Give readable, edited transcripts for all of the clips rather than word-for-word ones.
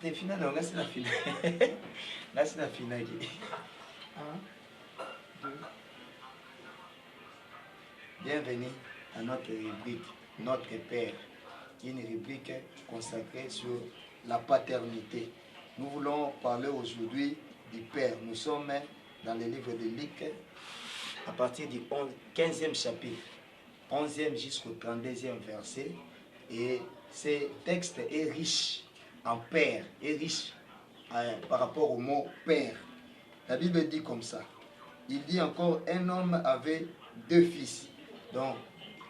C'est final, là c'est la finale. Là c'est la finale. 1, 2. Bienvenue à notre rubrique Notre Père, qui est une rubrique consacrée sur la paternité. Nous voulons parler aujourd'hui du Père. Nous sommes dans le livre de Luc à partir du 15e chapitre, 11e jusqu'au 32e verset. Et ce texte est riche en Père, est riche par rapport au mot Père. La Bible dit comme ça. Il dit encore, un homme avait 2 fils. Donc,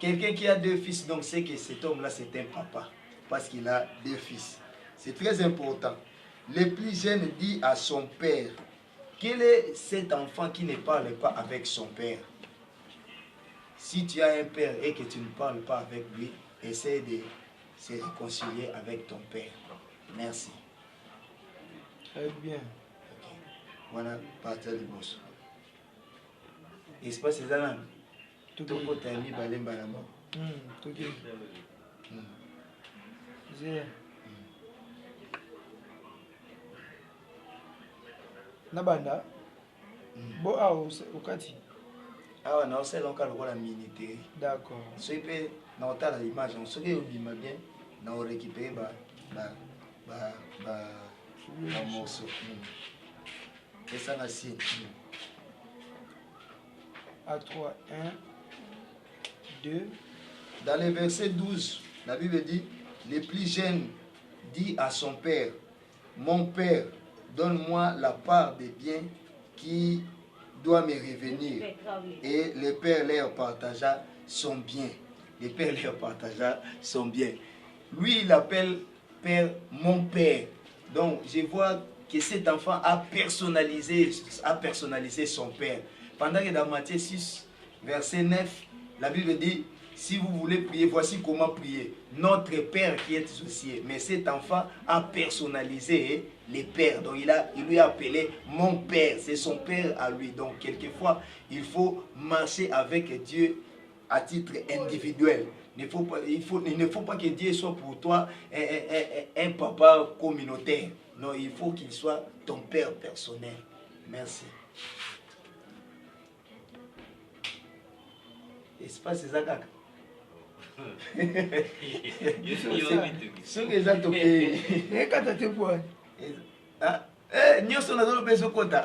quelqu'un qui a 2 fils, donc c'est que cet homme-là, c'est un papa. Parce qu'il a 2 fils. C'est très important. Le plus jeune dit à son père, quel est cet enfant qui ne parle pas avec son père? Si tu as un père et que tu ne parles pas avec lui, essaie de se réconcilier avec ton père. Merci. Très bien. Okay. Voilà, partir du boss. Espace c'est ça. Toko tami balemba na mo. Toki. Zé. Nabanda. Bo a okati. Ah ouais, non, c'est donc à la minute. D'accord. Ce qui peut dans ta image, on se dit bien, on récupère un morceau. Et ça va si. À 3, 1, 2. Dans le verset 12, la Bible dit, le plus jeune dit à son père, mon père, donne-moi la part des biens qui doit me revenir. Et le père leur partagea son bien. Le père leur partagea son bien. Lui, il appelle père mon père. Donc, je vois que cet enfant a personnalisé son père. Pendant que dans Matthieu 6, verset 9, la Bible dit, si vous voulez prier, voici comment prier. Notre Père qui est aux cieux. Mais cet enfant a personnalisé les pères. Donc il lui a appelé mon Père. C'est son Père à lui. Donc quelquefois, il faut marcher avec Dieu à titre individuel. Il ne faut pas que Dieu soit pour toi un papa communautaire. Non, il faut qu'il soit ton Père personnel. Merci. Espace c'est ça. Ce que ça te fait. Et quand tu es quoi? Nous sommes dans le besoin de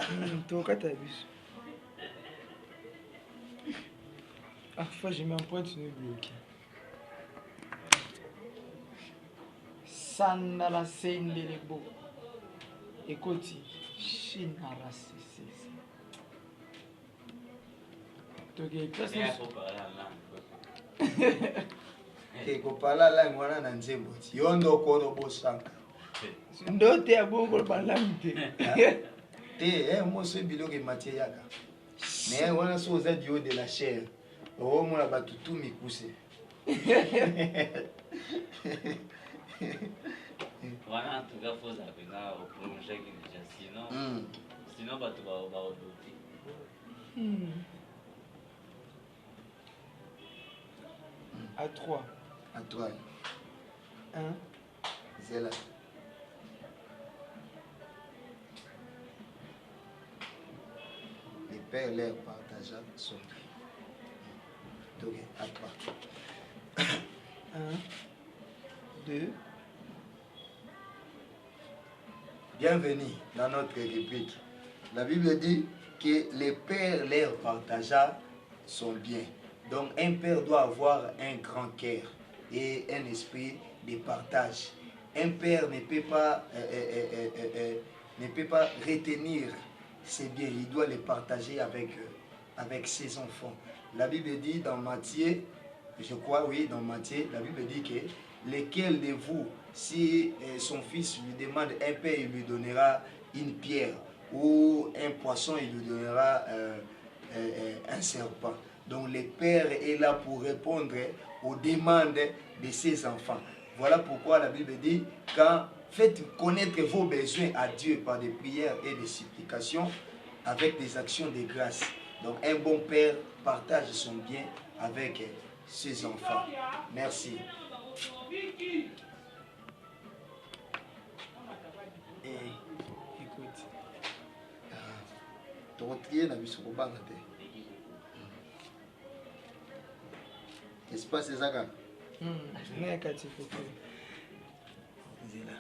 ah, fois j'ai mis un point, tu me bloques. Sandala Sendelebo. Écoute, Shinara Sisi. Kopala la ngwana na nzembo ti yondo ko bosanka ndote ya bongo balamite te mo so biloke matie yaka mais wana so za dio de la chair o mo la batutu mikuse voilà en tout cas faut zapena au prolonger qui déjà sinon batu ba odoti à 3. À 3. 1. Zéla. Les pères leur partagea son bien. Donc, à 3. 1, 2. Bienvenue dans notre république. La Bible dit que les pères leur partagea son bien. Donc un père doit avoir un grand cœur et un esprit de partage. Un père ne peut pas retenir ses biens, il doit les partager avec ses enfants. La Bible dit dans Matthieu, je crois oui, dans Matthieu, la Bible dit que lequel de vous, si son fils lui demande un pain, il lui donnera une pierre, ou un poisson, il lui donnera un serpent. Donc le père est là pour répondre aux demandes de ses enfants. Voilà pourquoi la Bible dit, quand faites connaître vos besoins à Dieu par des prières et des supplications avec des actions de grâce. Donc un bon père partage son bien avec ses enfants. Merci. tokotrie na biso kobanga te espace ezaka na kati foto nzela